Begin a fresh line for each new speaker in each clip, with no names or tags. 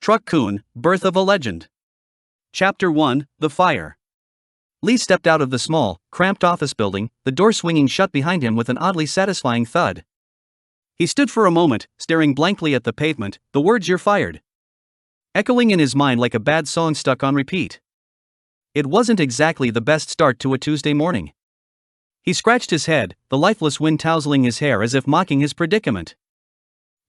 Truck-Kun, Birth of a Legend. Chapter 1, The Fire. Lee stepped out of the small, cramped office building, the door swinging shut behind him with an oddly satisfying thud. He stood for a moment, staring blankly at the pavement, the words "you're fired" echoing in his mind like a bad song stuck on repeat. It wasn't exactly the best start to a Tuesday morning. He scratched his head, the lifeless wind tousling his hair as if mocking his predicament.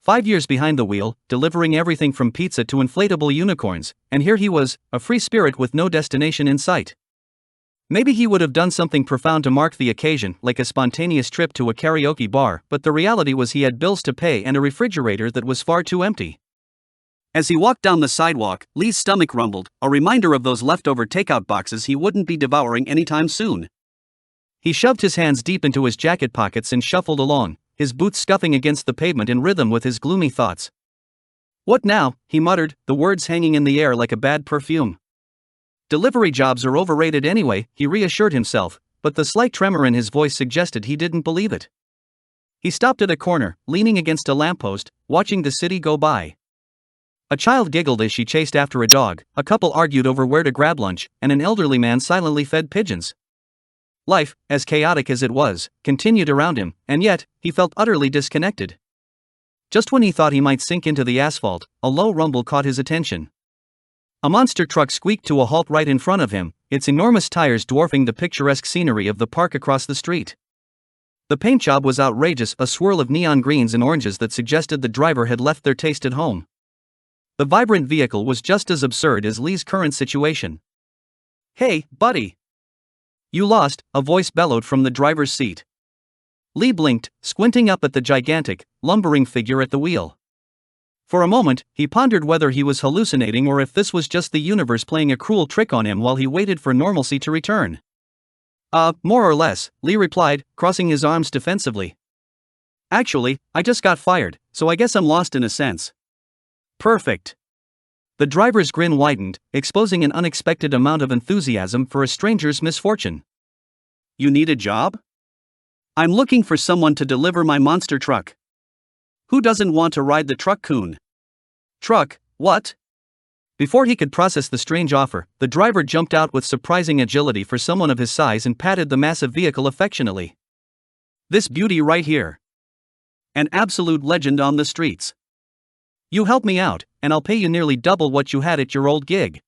5 years behind the wheel, delivering everything from pizza to inflatable unicorns, and here he was, a free spirit with no destination in sight. Maybe he would have done something profound to mark the occasion, like a spontaneous trip to a karaoke bar, but the reality was he had bills to pay and a refrigerator that was far too empty. As he walked down the sidewalk, Lee's stomach rumbled, a reminder of those leftover takeout boxes he wouldn't be devouring anytime soon. He shoved his hands deep into his jacket pockets and shuffled along, his boots scuffing against the pavement in rhythm with his gloomy thoughts. "What now?" he muttered, the words hanging in the air like a bad perfume. Delivery jobs are overrated anyway, he reassured himself, but the slight tremor in his voice suggested he didn't believe it. He stopped at a corner, leaning against a lamppost, watching the city go by. A child giggled as she chased after a dog, a couple argued over where to grab lunch, and an elderly man silently fed pigeons. Life, as chaotic as it was, continued around him, and yet, he felt utterly disconnected. Just when he thought he might sink into the asphalt, a low rumble caught his attention. A monster truck squeaked to a halt right in front of him, its enormous tires dwarfing the picturesque scenery of the park across the street. The paint job was outrageous, a swirl of neon greens and oranges that suggested the driver had left their taste at home. The vibrant vehicle was just as absurd as Lee's current situation. "Hey, buddy! You lost," a voice bellowed from the driver's seat. Lee blinked, squinting up at the gigantic, lumbering figure at the wheel. For a moment, he pondered whether he was hallucinating or if this was just the universe playing a cruel trick on him while he waited for normalcy to return. More or less," Lee replied, crossing his arms defensively. "Actually, I just got fired, so I guess I'm lost in a sense." "Perfect." The driver's grin widened, exposing an unexpected amount of enthusiasm for a stranger's misfortune. "You need a job? I'm looking for someone to deliver my monster truck. Who doesn't want to ride the Truck-Kun?" "Truck, what?" Before he could process the strange offer, the driver jumped out with surprising agility for someone of his size and patted the massive vehicle affectionately. "This beauty right here. An absolute legend on the streets. You help me out, and I'll pay you nearly double what you had at your old gig.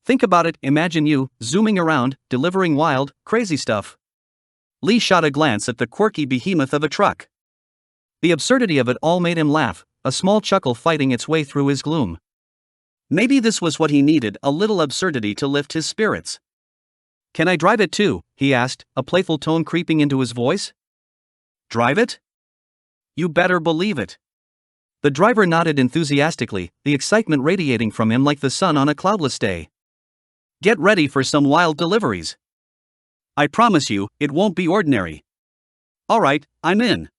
Think about it, imagine you, zooming around, delivering wild, crazy stuff." Lee shot a glance at the quirky behemoth of a truck. The absurdity of it all made him laugh, a small chuckle fighting its way through his gloom. Maybe this was what he needed, a little absurdity to lift his spirits. "Can I drive it too?" he asked, a playful tone creeping into his voice. "Drive it? You better believe it." The driver nodded enthusiastically, the excitement radiating from him like the sun on a cloudless day. "Get ready for some wild deliveries. I promise you, it won't be ordinary." "All right, I'm in,"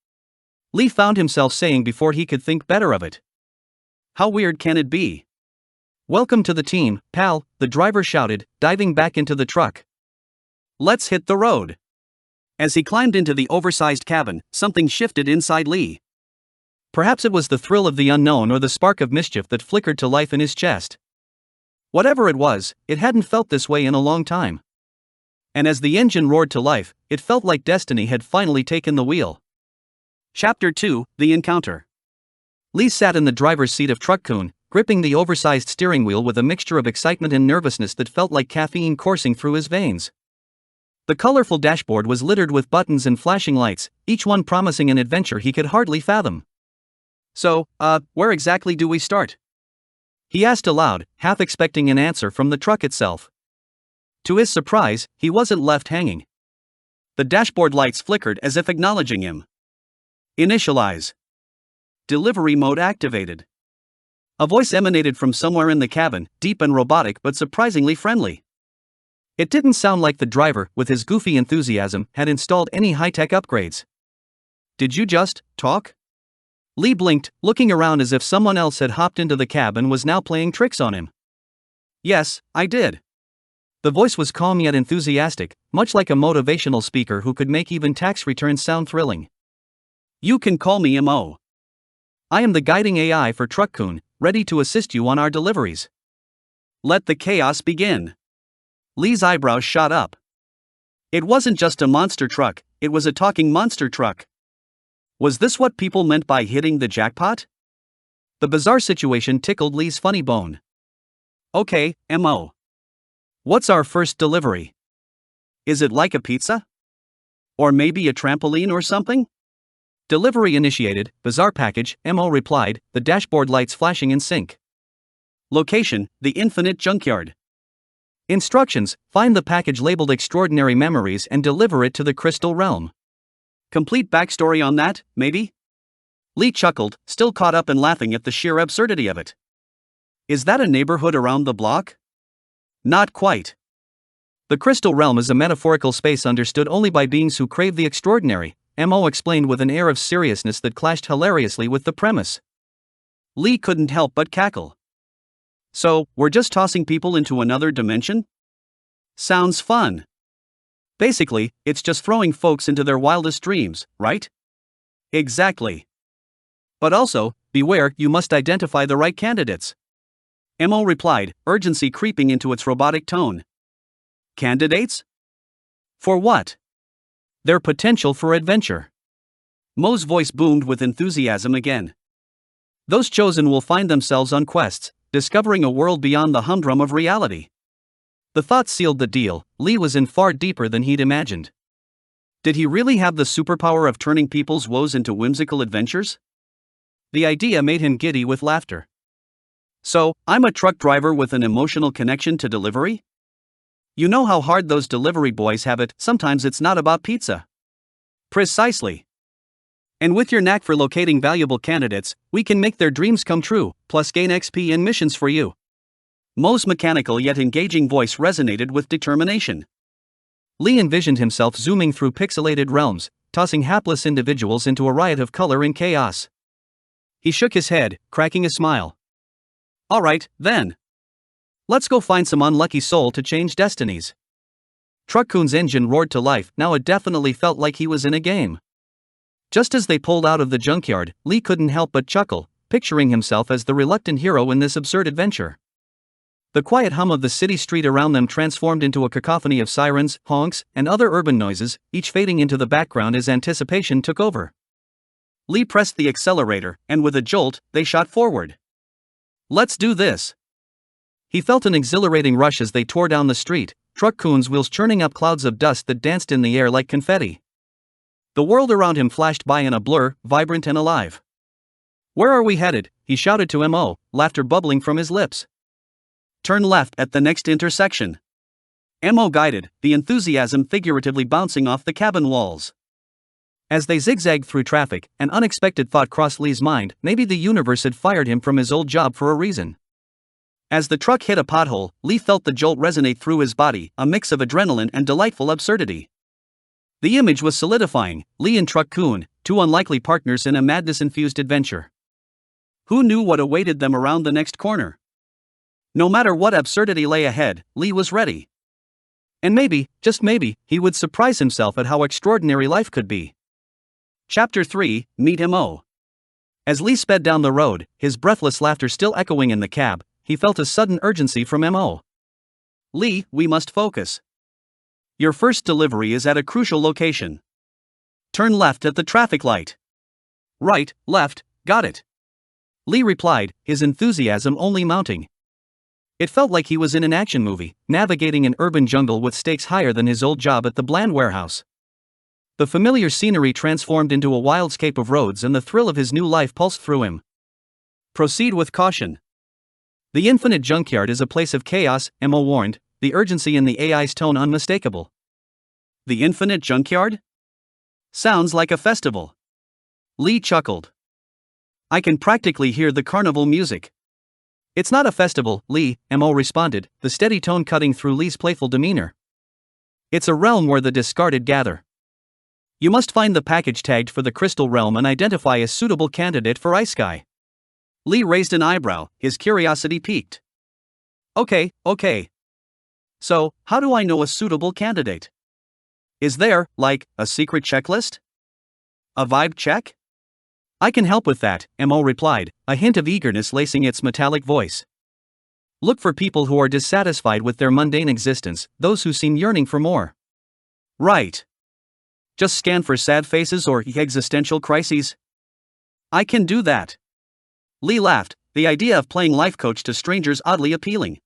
Lee found himself saying before he could think better of it. "How weird can it be?" "Welcome to the team, pal," the driver shouted, diving back into the truck. "Let's hit the road." As he climbed into the oversized cabin, something shifted inside Lee. Perhaps it was the thrill of the unknown or the spark of mischief that flickered to life in his chest. Whatever it was, it hadn't felt this way in a long time. And as the engine roared to life, it felt like destiny had finally taken the wheel. Chapter 2, The Encounter. Lee sat in the driver's seat of Truck-Kun, gripping the oversized steering wheel with a mixture of excitement and nervousness that felt like caffeine coursing through his veins. The colorful dashboard was littered with buttons and flashing lights, each one promising an adventure he could hardly fathom. "So, where exactly do we start?" he asked aloud, half expecting an answer from the truck itself. To his surprise, he wasn't left hanging. The dashboard lights flickered as if acknowledging him. "Initialize. Delivery mode activated." A voice emanated from somewhere in the cabin, deep and robotic but surprisingly friendly. It didn't sound like the driver, with his goofy enthusiasm, had installed any high-tech upgrades. "Did you just talk?" Lee blinked, looking around as if someone else had hopped into the cab and was now playing tricks on him. "Yes, I did." The voice was calm yet enthusiastic, much like a motivational speaker who could make even tax returns sound thrilling. "You can call me Mo. I am the guiding AI for Truck-Kun, ready to assist you on our deliveries. Let the chaos begin. Lee's eyebrows shot up. It wasn't just a monster truck, it was a talking monster truck. Was this what people meant by hitting the jackpot? The bizarre situation tickled Lee's funny bone. Okay, MO. What's our first delivery? Is it like a pizza? Or maybe a trampoline or something? Delivery initiated, bizarre package, MO replied, the dashboard lights flashing in sync. Location, the infinite junkyard. Instructions, find the package labeled Extraordinary Memories and deliver it to the Crystal Realm. Complete backstory on that, maybe? Lee chuckled, still caught up in laughing at the sheer absurdity of it. Is that a neighborhood around the block? Not quite. The Crystal Realm is a metaphorical space understood only by beings who crave the extraordinary, MO explained with an air of seriousness that clashed hilariously with the premise. Lee couldn't help but cackle. So, we're just tossing people into another dimension? Sounds fun. Basically, it's just throwing folks into their wildest dreams, right? Exactly. But also, beware, you must identify the right candidates. MO replied, urgency creeping into its robotic tone. Candidates? For what? Their potential for adventure. Mo's voice boomed with enthusiasm again. Those chosen will find themselves on quests, discovering a world beyond the humdrum of reality. The thought sealed the deal. Lee was in far deeper than he'd imagined. Did he really have the superpower of turning people's woes into whimsical adventures? The idea made him giddy with laughter. So, I'm a truck driver with an emotional connection to delivery? You know how hard those delivery boys have it, sometimes it's not about pizza. Precisely. And with your knack for locating valuable candidates, we can make their dreams come true, plus gain XP and missions for you. Mo's mechanical yet engaging voice resonated with determination. Lee envisioned himself zooming through pixelated realms, tossing hapless individuals into a riot of color and chaos. He shook his head, cracking a smile. Alright, then. Let's go find some unlucky soul to change destinies. Truck-Kun's engine roared to life, now it definitely felt like he was in a game. Just as they pulled out of the junkyard, Lee couldn't help but chuckle, picturing himself as the reluctant hero in this absurd adventure. The quiet hum of the city street around them transformed into a cacophony of sirens, honks, and other urban noises, each fading into the background as anticipation took over. Lee pressed the accelerator, and with a jolt, they shot forward. Let's do this. He felt an exhilarating rush as they tore down the street, Truck-Kun's wheels churning up clouds of dust that danced in the air like confetti. The world around him flashed by in a blur, vibrant and alive. Where are we headed? He shouted to MO, laughter bubbling from his lips. Turn left at the next intersection. MO guided, the enthusiasm figuratively bouncing off the cabin walls. As they zigzagged through traffic, an unexpected thought crossed Lee's mind, maybe the universe had fired him from his old job for a reason. As the truck hit a pothole, Lee felt the jolt resonate through his body, a mix of adrenaline and delightful absurdity. The image was solidifying, Lee and Truck-Kun, two unlikely partners in a madness-infused adventure. Who knew what awaited them around the next corner? No matter what absurdity lay ahead, Lee was ready. And maybe, just maybe, he would surprise himself at how extraordinary life could be. Chapter 3, Meet MO. As Lee sped down the road, his breathless laughter still echoing in the cab, he felt a sudden urgency from MO. Lee, we must focus. Your first delivery is at a crucial location. Turn left at the traffic light. Right, left, got it. Lee replied, his enthusiasm only mounting. It felt like he was in an action movie, navigating an urban jungle with stakes higher than his old job at the Bland warehouse. The familiar scenery transformed into a wildscape of roads and the thrill of his new life pulsed through him. Proceed with caution. The infinite junkyard is a place of chaos, MO warned, the urgency in the AI's tone unmistakable. The infinite junkyard? Sounds like a festival. Lee chuckled. I can practically hear the carnival music. It's not a festival, Lee, MO responded, the steady tone cutting through Lee's playful demeanor. It's a realm where the discarded gather. You must find the package tagged for the Crystal Realm and identify a suitable candidate for Isekai. Lee raised an eyebrow, his curiosity piqued. Okay. So, how do I know a suitable candidate? Is there, like, a secret checklist? A vibe check? I can help with that, Mo replied, a hint of eagerness lacing its metallic voice. Look for people who are dissatisfied with their mundane existence, those who seem yearning for more. Right. Just scan for sad faces or existential crises? I can do that. Lee laughed, the idea of playing life coach to strangers oddly appealing.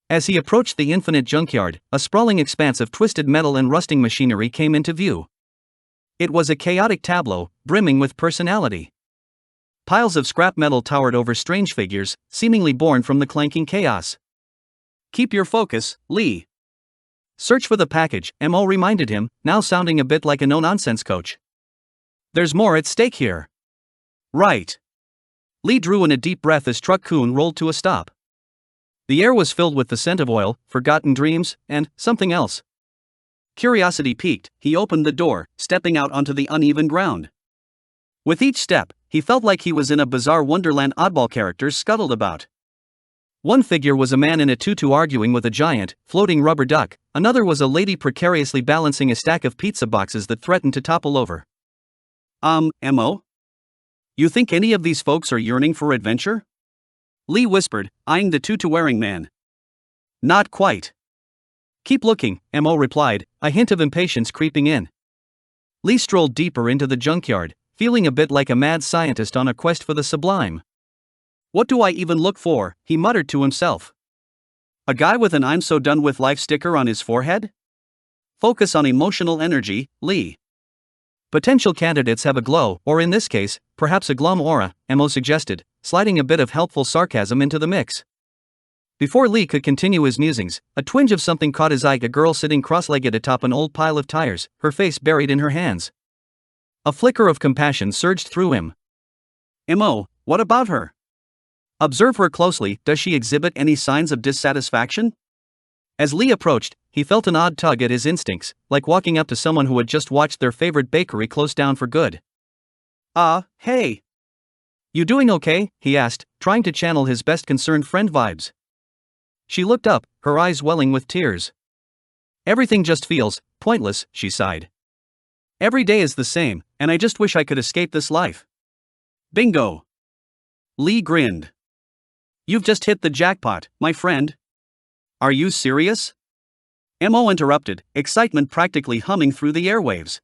As he approached the infinite junkyard, a sprawling expanse of twisted metal and rusting machinery came into view. It was a chaotic tableau, brimming with personality. Piles of scrap metal towered over strange figures, seemingly born from the clanking chaos. Keep your focus, Lee. Search for the package, Mo reminded him, now sounding a bit like a no-nonsense coach. There's more at stake here. Right. Lee drew in a deep breath as Truck-Kun rolled to a stop. The air was filled with the scent of oil, forgotten dreams, and something else. Curiosity piqued, he opened the door, stepping out onto the uneven ground. With each step, he felt like he was in a bizarre wonderland oddball characters scuttled about. One figure was a man in a tutu arguing with a giant, floating rubber duck, another was a lady precariously balancing a stack of pizza boxes that threatened to topple over. Mo? You think any of these folks are yearning for adventure? Lee whispered, eyeing the tutu-wearing man. Not quite. Keep looking, Mo replied, a hint of impatience creeping in. Lee strolled deeper into the junkyard, feeling a bit like a mad scientist on a quest for the sublime. What do I even look for, he muttered to himself. A guy with an I'm so done with life sticker on his forehead? Focus on emotional energy, Lee. Potential candidates have a glow, or in this case, perhaps a glum aura, Mo suggested, sliding a bit of helpful sarcasm into the mix. Before Lee could continue his musings, a twinge of something caught his eye, a girl sitting cross-legged atop an old pile of tires, her face buried in her hands. A flicker of compassion surged through him. Mo, what about her? Observe her closely, does she exhibit any signs of dissatisfaction? As Lee approached, he felt an odd tug at his instincts, like walking up to someone who had just watched their favorite bakery close down for good. Hey. You doing okay? He asked, trying to channel his best concerned friend vibes. She looked up, her eyes welling with tears. Everything just feels pointless, she sighed. Every day is the same, and I just wish I could escape this life. Bingo. Lee grinned. You've just hit the jackpot, my friend. Are you serious? Mo interrupted, excitement practically humming through the airwaves.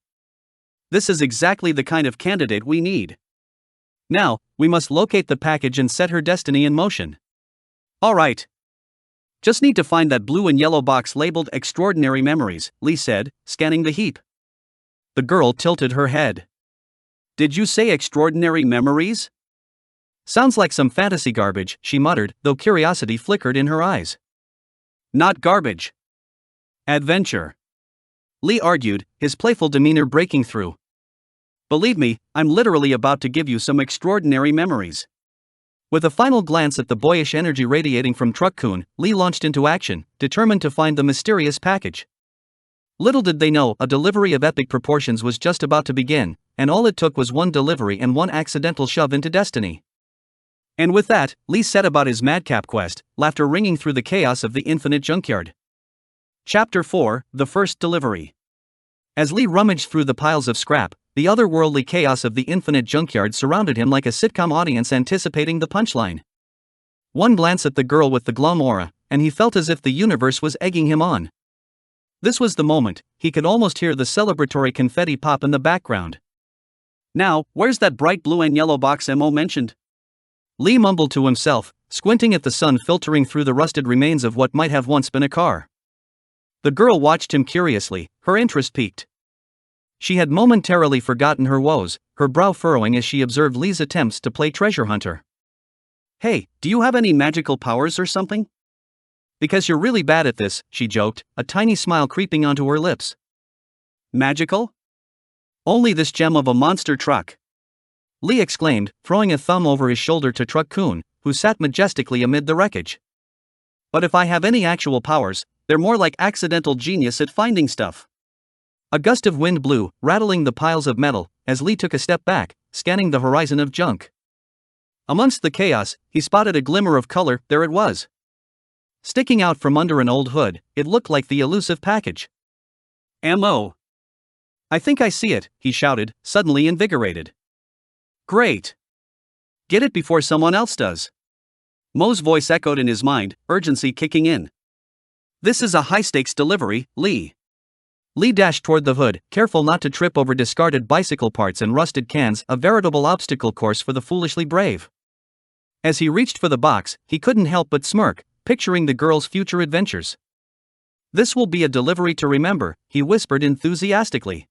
This is exactly the kind of candidate we need. Now, we must locate the package and set her destiny in motion. All right. Just need to find that blue and yellow box labeled Extraordinary Memories, Lee said, scanning the heap. The girl tilted her head. Did you say extraordinary memories? Sounds like some fantasy garbage, she muttered, though curiosity flickered in her eyes. Not garbage. Adventure. Lee argued, his playful demeanor breaking through. Believe me, I'm literally about to give you some extraordinary memories. With a final glance at the boyish energy radiating from Truck-Kun, Lee launched into action, determined to find the mysterious package. Little did they know, a delivery of epic proportions was just about to begin, and all it took was one delivery and one accidental shove into destiny. And with that, Lee set about his madcap quest, laughter ringing through the chaos of the infinite junkyard. Chapter 4, The First Delivery. As Lee rummaged through the piles of scrap, the otherworldly chaos of the infinite junkyard surrounded him like a sitcom audience anticipating the punchline. One glance at the girl with the glum aura, and he felt as if the universe was egging him on. This was the moment, he could almost hear the celebratory confetti pop in the background. Now, where's that bright blue and yellow box Mo mentioned? Lee mumbled to himself, squinting at the sun filtering through the rusted remains of what might have once been a car. The girl watched him curiously, her interest piqued. She had momentarily forgotten her woes, her brow furrowing as she observed Lee's attempts to play treasure hunter. Hey, do you have any magical powers or something? Because you're really bad at this, she joked, a tiny smile creeping onto her lips. Magical? Only this gem of a monster truck. Lee exclaimed, throwing a thumb over his shoulder to Truck-Kun, who sat majestically amid the wreckage. But if I have any actual powers, they're more like accidental genius at finding stuff. A gust of wind blew, rattling the piles of metal, as Lee took a step back, scanning the horizon of junk. Amongst the chaos, he spotted a glimmer of color, there it was. Sticking out from under an old hood, it looked like the elusive package. Mo. I think I see it, he shouted, suddenly invigorated. Great. Get it before someone else does. Mo's voice echoed in his mind, urgency kicking in. This is a high-stakes delivery, Lee. Lee dashed toward the hood, careful not to trip over discarded bicycle parts and rusted cans, a veritable obstacle course for the foolishly brave. As he reached for the box, he couldn't help but smirk, picturing the girl's future adventures. This will be a delivery to remember, he whispered enthusiastically.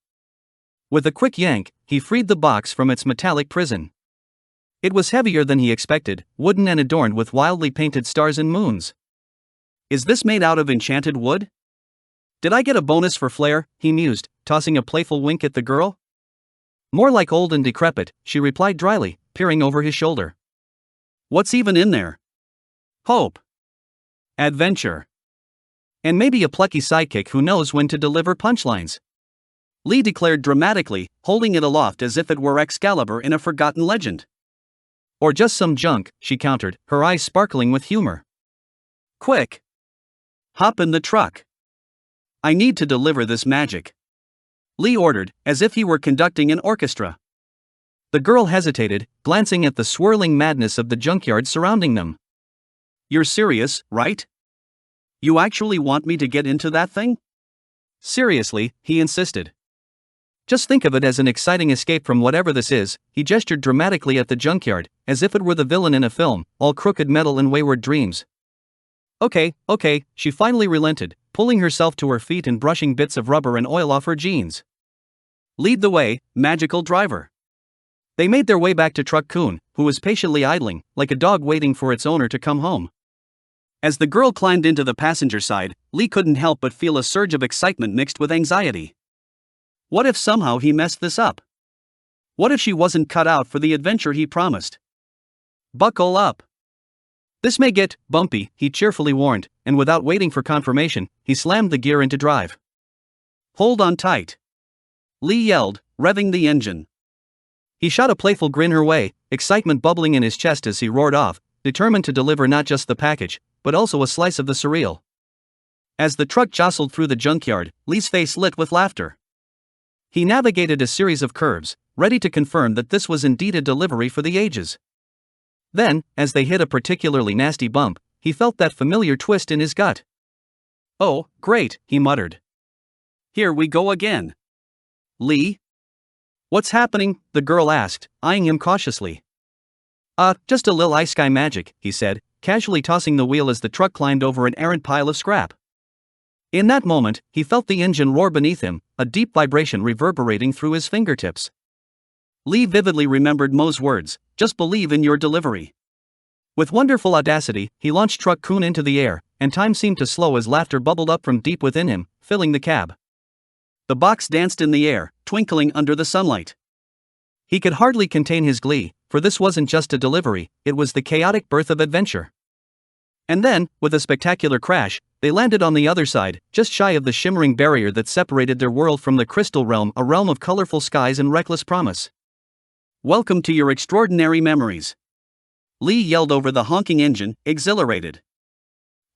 With a quick yank, he freed the box from its metallic prison. It was heavier than he expected, wooden and adorned with wildly painted stars and moons. Is this made out of enchanted wood? Did I get a bonus for flair? He mused, tossing a playful wink at the girl. More like old and decrepit, she replied dryly, peering over his shoulder. What's even in there? Hope. Adventure. And maybe a plucky sidekick who knows when to deliver punchlines. Lee declared dramatically, holding it aloft as if it were Excalibur in a forgotten legend. Or just some junk, she countered, her eyes sparkling with humor. Quick. Hop in the truck. I need to deliver this magic. Lee ordered, as if he were conducting an orchestra. The girl hesitated, glancing at the swirling madness of the junkyard surrounding them. You're serious, right? You actually want me to get into that thing? Seriously, he insisted. Just think of it as an exciting escape from whatever this is, he gestured dramatically at the junkyard, as if it were the villain in a film, all crooked metal and wayward dreams. Okay, she finally relented, pulling herself to her feet and brushing bits of rubber and oil off her jeans. Lead the way, magical driver. They made their way back to Truck-Kun, who was patiently idling, like a dog waiting for its owner to come home. As the girl climbed into the passenger side, Lee couldn't help but feel a surge of excitement mixed with anxiety. What if somehow he messed this up? What if she wasn't cut out for the adventure he promised? Buckle up. This may get bumpy, he cheerfully warned, and without waiting for confirmation, he slammed the gear into drive. Hold on tight. Lee yelled, revving the engine. He shot a playful grin her way, excitement bubbling in his chest as he roared off, determined to deliver not just the package, but also a slice of the surreal. As the truck jostled through the junkyard, Lee's face lit with laughter. He navigated a series of curves, ready to confirm that this was indeed a delivery for the ages. Then, as they hit a particularly nasty bump, he felt that familiar twist in his gut. Oh, great, he muttered. Here we go again. Lee? What's happening? The girl asked, eyeing him cautiously. Just a little Isekai magic, he said, casually tossing the wheel as the truck climbed over an errant pile of scrap. In that moment, he felt the engine roar beneath him, a deep vibration reverberating through his fingertips. Lee vividly remembered Mo's words, just believe in your delivery. With wonderful audacity, he launched Truck-Kun into the air, and time seemed to slow as laughter bubbled up from deep within him, filling the cab. The box danced in the air, twinkling under the sunlight. He could hardly contain his glee, for this wasn't just a delivery, it was the chaotic birth of adventure. And then, with a spectacular crash, they landed on the other side, just shy of the shimmering barrier that separated their world from the crystal realm, a realm of colorful skies and reckless promise. Welcome to your extraordinary memories. Lee yelled over the honking engine, exhilarated.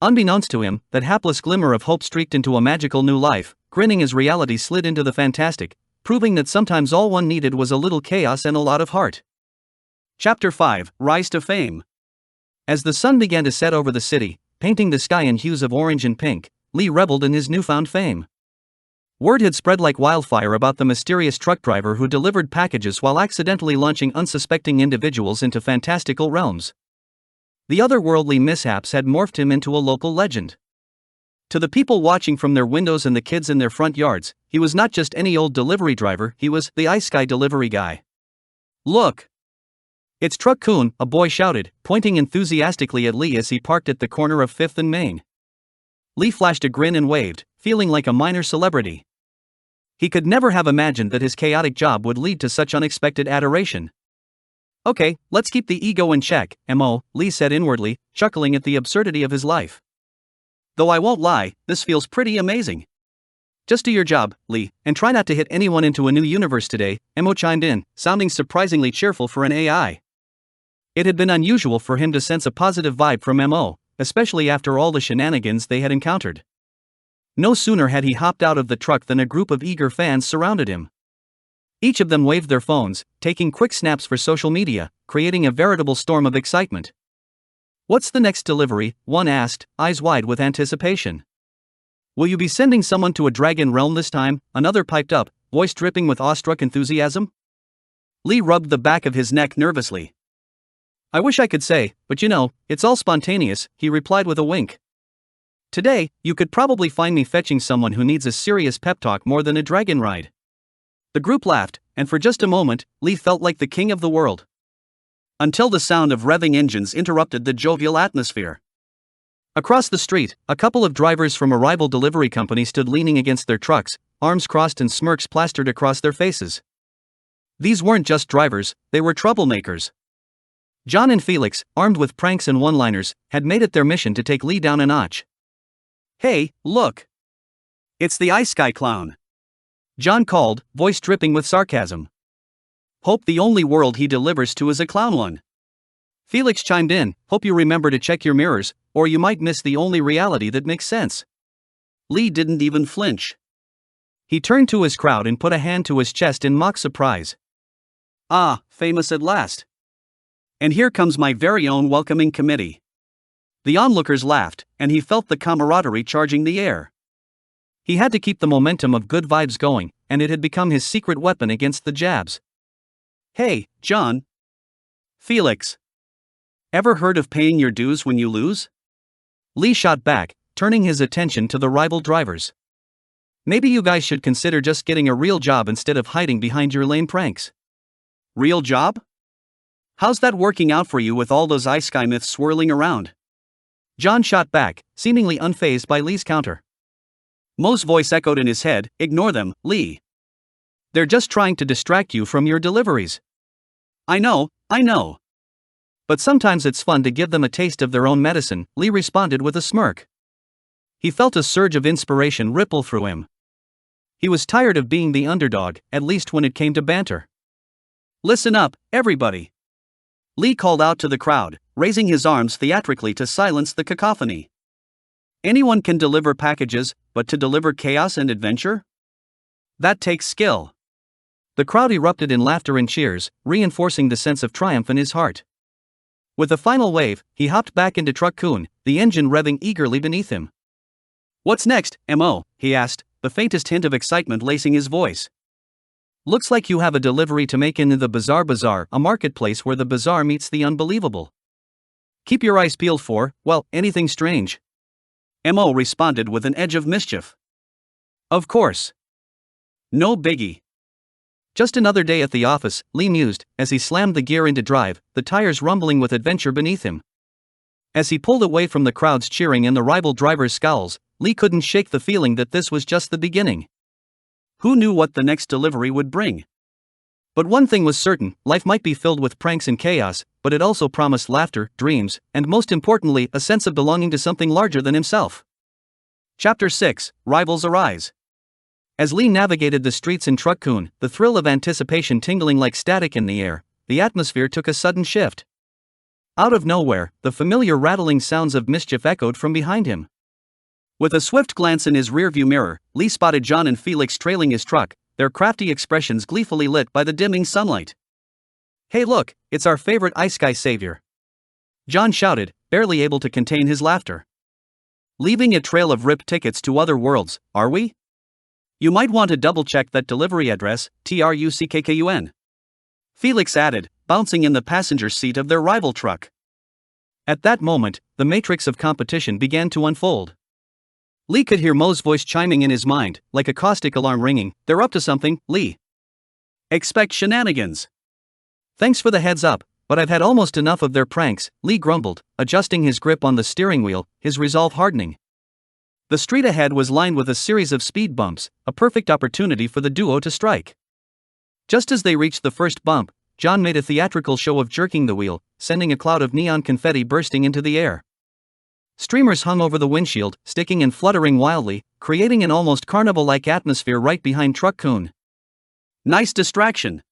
Unbeknownst to him, that hapless glimmer of hope streaked into a magical new life, grinning as reality slid into the fantastic, proving that sometimes all one needed was a little chaos and a lot of heart. Chapter 5, Rise to Fame. As the sun began to set over the city, painting the sky in hues of orange and pink, Lee reveled in his newfound fame. Word had spread like wildfire about the mysterious truck driver who delivered packages while accidentally launching unsuspecting individuals into fantastical realms. The otherworldly mishaps had morphed him into a local legend. To the people watching from their windows and the kids in their front yards, he was not just any old delivery driver, he was the Isekai delivery guy. Look! It's Truck-Kun, a boy shouted, pointing enthusiastically at Lee as he parked at the corner of 5th and Main. Lee flashed a grin and waved, feeling like a minor celebrity. He could never have imagined that his chaotic job would lead to such unexpected adoration. Okay, let's keep the ego in check, Mo, Lee said inwardly, chuckling at the absurdity of his life. Though I won't lie, this feels pretty amazing. Just do your job, Lee, and try not to hit anyone into a new universe today, Mo chimed in, sounding surprisingly cheerful for an AI. It had been unusual for him to sense a positive vibe from Mo, especially after all the shenanigans they had encountered. No sooner had he hopped out of the truck than a group of eager fans surrounded him. Each of them waved their phones, taking quick snaps for social media, creating a veritable storm of excitement. "What's the next delivery?" one asked, eyes wide with anticipation. "Will you be sending someone to a dragon realm this time?" another piped up, voice dripping with awestruck enthusiasm. Lee rubbed the back of his neck nervously. "I wish I could say, but it's all spontaneous," he replied with a wink. "Today, you could probably find me fetching someone who needs a serious pep talk more than a dragon ride." The group laughed, and for just a moment, Lee felt like the king of the world. Until the sound of revving engines interrupted the jovial atmosphere. Across the street, a couple of drivers from a rival delivery company stood leaning against their trucks, arms crossed and smirks plastered across their faces. These weren't just drivers, they were troublemakers. John and Felix, armed with pranks and one-liners, had made it their mission to take Lee down a notch. "Hey, look! It's the Isekai clown!" John called, voice dripping with sarcasm. "Hope the only world he delivers to is a clown one." Felix chimed in, "Hope you remember to check your mirrors, or you might miss the only reality that makes sense." Lee didn't even flinch. He turned to his crowd and put a hand to his chest in mock surprise. "Ah, famous at last. And here comes my very own welcoming committee." The onlookers laughed, and he felt the camaraderie charging the air. He had to keep the momentum of good vibes going, and it had become his secret weapon against the jabs. "Hey, John. Felix. Ever heard of paying your dues when you lose?" Lee shot back, turning his attention to the rival drivers. "Maybe you guys should consider just getting a real job instead of hiding behind your lame pranks." "Real job? How's that working out for you with all those Isekai myths swirling around?" John shot back, seemingly unfazed by Lee's counter. Mo's voice echoed in his head, "Ignore them, Lee. They're just trying to distract you from your deliveries." I know. But sometimes it's fun to give them a taste of their own medicine," Lee responded with a smirk. He felt a surge of inspiration ripple through him. He was tired of being the underdog, at least when it came to banter. "Listen up, everybody!" Lee called out to the crowd, raising his arms theatrically to silence the cacophony. "Anyone can deliver packages, but to deliver chaos and adventure? That takes skill." The crowd erupted in laughter and cheers, reinforcing the sense of triumph in his heart. With a final wave, he hopped back into Truck-Kun, the engine revving eagerly beneath him. "What's next, Mo?" he asked, the faintest hint of excitement lacing his voice. "Looks like you have a delivery to make in the Bazaar, a marketplace where the bizarre meets the unbelievable. Keep your eyes peeled for, well, anything strange." Mo responded with an edge of mischief. "Of course. No biggie." Just another day at the office, Lee mused, as he slammed the gear into drive, the tires rumbling with adventure beneath him. As he pulled away from the crowd's cheering and the rival drivers' scowls, Lee couldn't shake the feeling that this was just the beginning. Who knew what the next delivery would bring? But one thing was certain, life might be filled with pranks and chaos, but it also promised laughter, dreams, and most importantly, a sense of belonging to something larger than himself. Chapter 6, Rivals Arise. As Lee navigated the streets in Truck-Kun, the thrill of anticipation tingling like static in the air, the atmosphere took a sudden shift. Out of nowhere, the familiar rattling sounds of mischief echoed from behind him. With a swift glance in his rearview mirror, Lee spotted John and Felix trailing his truck, their crafty expressions gleefully lit by the dimming sunlight. "Hey look, it's our favorite Isekai savior!" John shouted, barely able to contain his laughter. "Leaving a trail of ripped tickets to other worlds, are we? You might want to double-check that delivery address, Truck-Kun." Felix added, bouncing in the passenger seat of their rival truck. At that moment, the matrix of competition began to unfold. Lee could hear Mo's voice chiming in his mind, like a caustic alarm ringing. "They're up to something, Lee. Expect shenanigans." "Thanks for the heads up, but I've had almost enough of their pranks," Lee grumbled, adjusting his grip on the steering wheel, his resolve hardening. The street ahead was lined with a series of speed bumps, a perfect opportunity for the duo to strike. Just as they reached the first bump, John made a theatrical show of jerking the wheel, sending a cloud of neon confetti bursting into the air. Streamers hung over the windshield, sticking and fluttering wildly, creating an almost carnival-like atmosphere right behind Truck-Kun. "Nice distraction.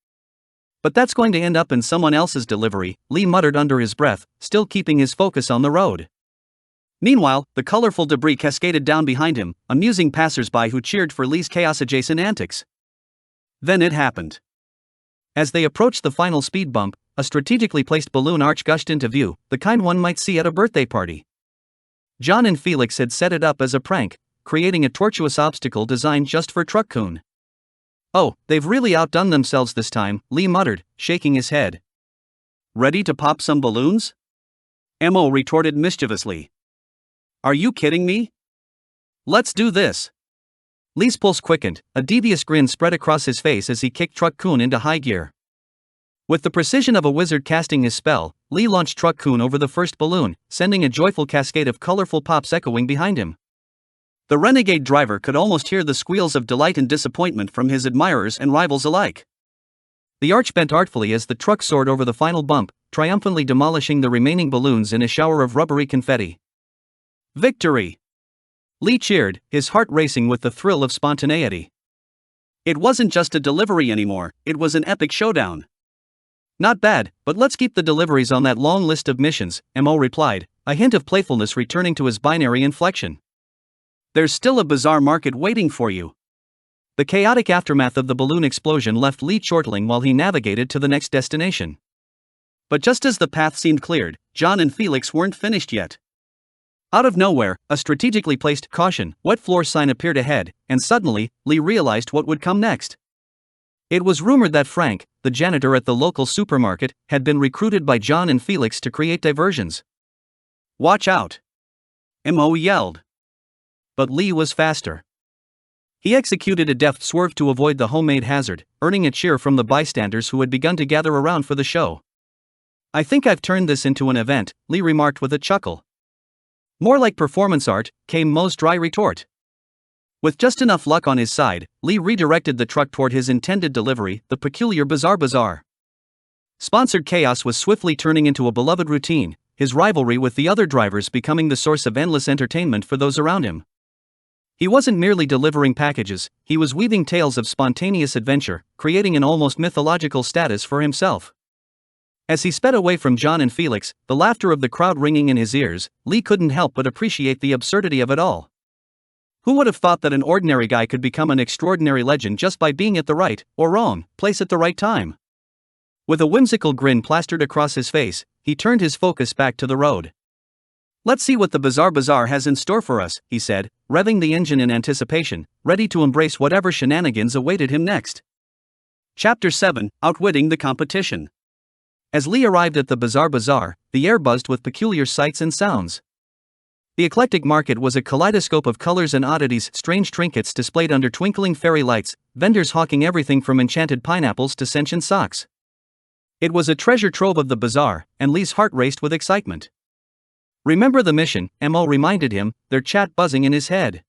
But that's going to end up in someone else's delivery," Lee muttered under his breath, still keeping his focus on the road. Meanwhile, the colorful debris cascaded down behind him, amusing passers-by who cheered for Lee's chaos-adjacent antics. Then it happened. As they approached the final speed bump, a strategically placed balloon arch gushed into view, the kind one might see at a birthday party. John and Felix had set it up as a prank, creating a tortuous obstacle designed just for Truck-Kun. "Oh, they've really outdone themselves this time," Lee muttered, shaking his head. "Ready to pop some balloons?" Mo retorted mischievously. "Are you kidding me? Let's do this." Lee's pulse quickened, a devious grin spread across his face as he kicked Truck-Kun into high gear. With the precision of a wizard casting his spell, Lee launched Truck-Kun over the first balloon, sending a joyful cascade of colorful pops echoing behind him. The renegade driver could almost hear the squeals of delight and disappointment from his admirers and rivals alike. The arch bent artfully as the truck soared over the final bump, triumphantly demolishing the remaining balloons in a shower of rubbery confetti. Victory! Lee cheered, his heart racing with the thrill of spontaneity. It wasn't just a delivery anymore, it was an epic showdown. "Not bad, but let's keep the deliveries on that long list of missions," Mo replied, a hint of playfulness returning to his binary inflection. "There's still a bizarre market waiting for you." The chaotic aftermath of the balloon explosion left Lee chortling while he navigated to the next destination. But just as the path seemed cleared, John and Felix weren't finished yet. Out of nowhere, a strategically placed "Caution, wet floor" sign appeared ahead, and suddenly, Lee realized what would come next. It was rumored that Frank, the janitor at the local supermarket, had been recruited by John and Felix to create diversions. "Watch out!" Mo yelled. But Lee was faster. He executed a deft swerve to avoid the homemade hazard, earning a cheer from the bystanders who had begun to gather around for the show. "I think I've turned this into an event," Lee remarked with a chuckle. "More like performance art," came Mo's dry retort. With just enough luck on his side, Lee redirected the truck toward his intended delivery, the peculiar Bizarre Bazaar. Sponsored chaos was swiftly turning into a beloved routine, his rivalry with the other drivers becoming the source of endless entertainment for those around him. He wasn't merely delivering packages, he was weaving tales of spontaneous adventure, creating an almost mythological status for himself. As he sped away from John and Felix, the laughter of the crowd ringing in his ears, Lee couldn't help but appreciate the absurdity of it all. Who would have thought that an ordinary guy could become an extraordinary legend just by being at the right, or wrong, place at the right time? With a whimsical grin plastered across his face, he turned his focus back to the road. "Let's see what the Bizarre Bazaar has in store for us," he said, revving the engine in anticipation, ready to embrace whatever shenanigans awaited him next. Chapter 7: Outwitting the Competition. As Lee arrived at the Bizarre Bazaar, the air buzzed with peculiar sights and sounds. The eclectic market was a kaleidoscope of colors and oddities, strange trinkets displayed under twinkling fairy lights, vendors hawking everything from enchanted pineapples to sentient socks. It was a treasure trove of the bazaar, and Lee's heart raced with excitement. "Remember the mission," Mo reminded him, their chat buzzing in his head.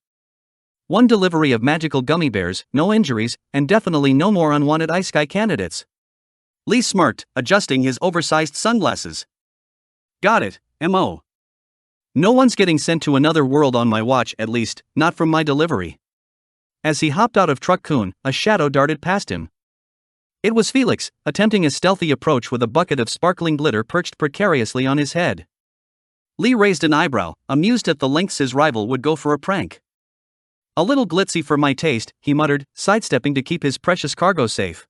"One delivery of magical gummy bears, no injuries, and definitely no more unwanted Isekai candidates." Lee smirked, adjusting his oversized sunglasses. "Got it, Mo. No one's getting sent to another world on my watch, at least, not from my delivery." As he hopped out of Truck-Kun, a shadow darted past him. It was Felix, attempting a stealthy approach with a bucket of sparkling glitter perched precariously on his head. Lee raised an eyebrow, amused at the lengths his rival would go for a prank. "A little glitzy for my taste," he muttered, sidestepping to keep his precious cargo safe.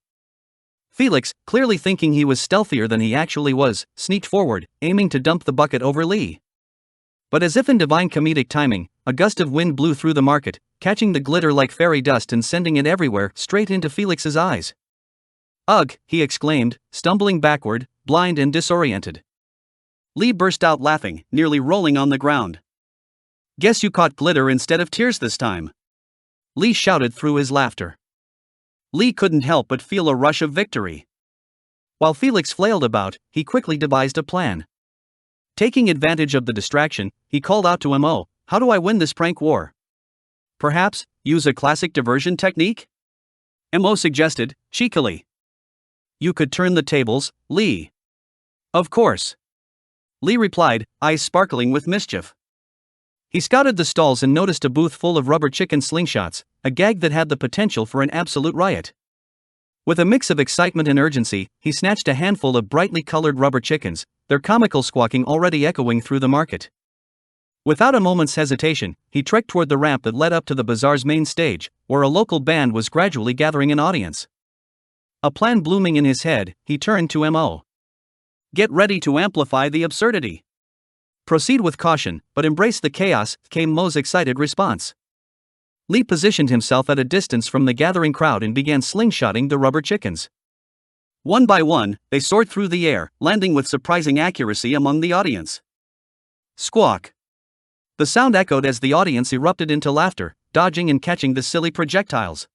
Felix, clearly thinking he was stealthier than he actually was, sneaked forward, aiming to dump the bucket over Lee. But as if in divine comedic timing, a gust of wind blew through the market, catching the glitter like fairy dust and sending it everywhere, straight into Felix's eyes. "Ugh," he exclaimed, stumbling backward, blind and disoriented. Lee burst out laughing, nearly rolling on the ground. "Guess you caught glitter instead of tears this time," Lee shouted through his laughter. Lee couldn't help but feel a rush of victory. While Felix flailed about, he quickly devised a plan. Taking advantage of the distraction, he called out to Mo, "How do I win this prank war?" "Perhaps, use a classic diversion technique?" Mo suggested, cheekily. "You could turn the tables, Lee." "Of course," Lee replied, eyes sparkling with mischief. He scouted the stalls and noticed a booth full of rubber chicken slingshots, a gag that had the potential for an absolute riot. With a mix of excitement and urgency, he snatched a handful of brightly colored rubber chickens, their comical squawking already echoing through the market. Without a moment's hesitation, he trekked toward the ramp that led up to the bazaar's main stage, where a local band was gradually gathering an audience. A plan blooming in his head, he turned to Mo. Get ready to amplify the absurdity. Proceed with caution, but embrace the chaos, came Mo's excited response. Lee positioned himself at a distance from the gathering crowd and began slingshotting the rubber chickens. One by one, they soared through the air, landing with surprising accuracy among the audience. Squawk! The sound echoed as the audience erupted into laughter, dodging and catching the silly projectiles.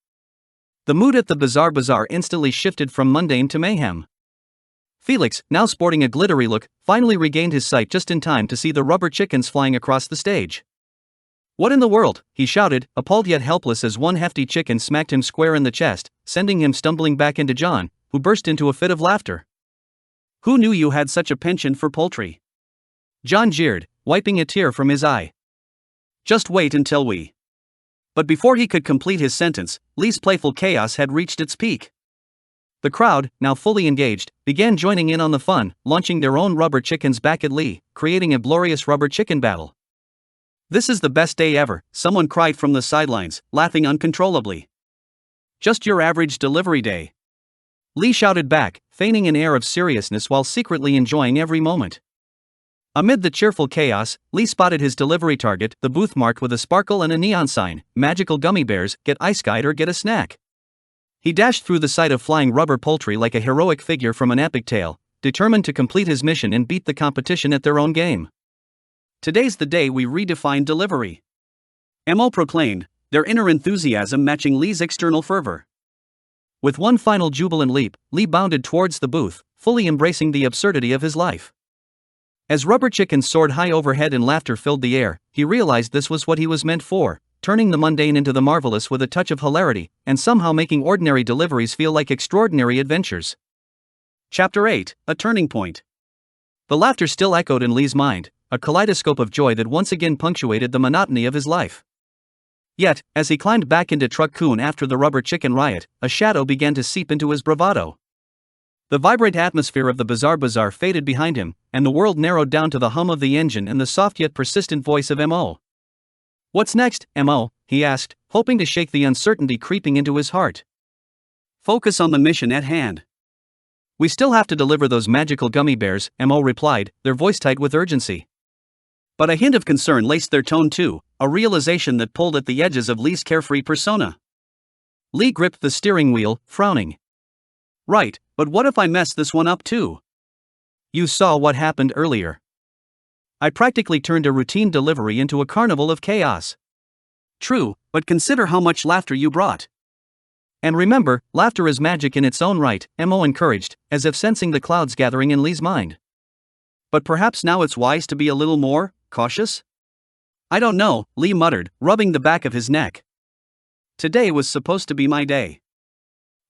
The mood at the Bizarre Bazaar instantly shifted from mundane to mayhem. Felix, now sporting a glittery look, finally regained his sight just in time to see the rubber chickens flying across the stage. What in the world, he shouted, appalled yet helpless as one hefty chicken smacked him square in the chest, sending him stumbling back into John, who burst into a fit of laughter. Who knew you had such a penchant for poultry? John jeered, wiping a tear from his eye. Just wait until we... But before he could complete his sentence, Lee's playful chaos had reached its peak. The crowd, now fully engaged, began joining in on the fun, launching their own rubber chickens back at Lee, creating a glorious rubber chicken battle. This is the best day ever, someone cried from the sidelines, laughing uncontrollably. Just your average delivery day. Lee shouted back, feigning an air of seriousness while secretly enjoying every moment. Amid the cheerful chaos, Lee spotted his delivery target, the booth marked with a sparkle and a neon sign, magical gummy bears, get isekai'd or get a snack. He dashed through the sight of flying rubber poultry like a heroic figure from an epic tale, determined to complete his mission and beat the competition at their own game. Today's the day we redefine delivery. Mo proclaimed, their inner enthusiasm matching Lee's external fervor. With one final jubilant leap, Lee bounded towards the booth, fully embracing the absurdity of his life. As rubber chickens soared high overhead and laughter filled the air, he realized this was what he was meant for, turning the mundane into the marvelous with a touch of hilarity, and somehow making ordinary deliveries feel like extraordinary adventures. Chapter 8, A Turning Point. The laughter still echoed in Lee's mind, a kaleidoscope of joy that once again punctuated the monotony of his life. Yet, as he climbed back into Truck-Kun after the rubber chicken riot, a shadow began to seep into his bravado. The vibrant atmosphere of the Bizarre Bazaar faded behind him, and the world narrowed down to the hum of the engine and the soft yet persistent voice of Mo. What's next, Mo? He asked, hoping to shake the uncertainty creeping into his heart. Focus on the mission at hand. We still have to deliver those magical gummy bears, Mo replied, their voice tight with urgency. But a hint of concern laced their tone too, a realization that pulled at the edges of Lee's carefree persona. Lee gripped the steering wheel, frowning. Right, but what if I mess this one up too? You saw what happened earlier. I practically turned a routine delivery into a carnival of chaos. True, but consider how much laughter you brought. And remember, laughter is magic in its own right, Mo encouraged, as if sensing the clouds gathering in Lee's mind. But perhaps now it's wise to be a little more cautious? I don't know, Lee muttered, rubbing the back of his neck. Today was supposed to be my day.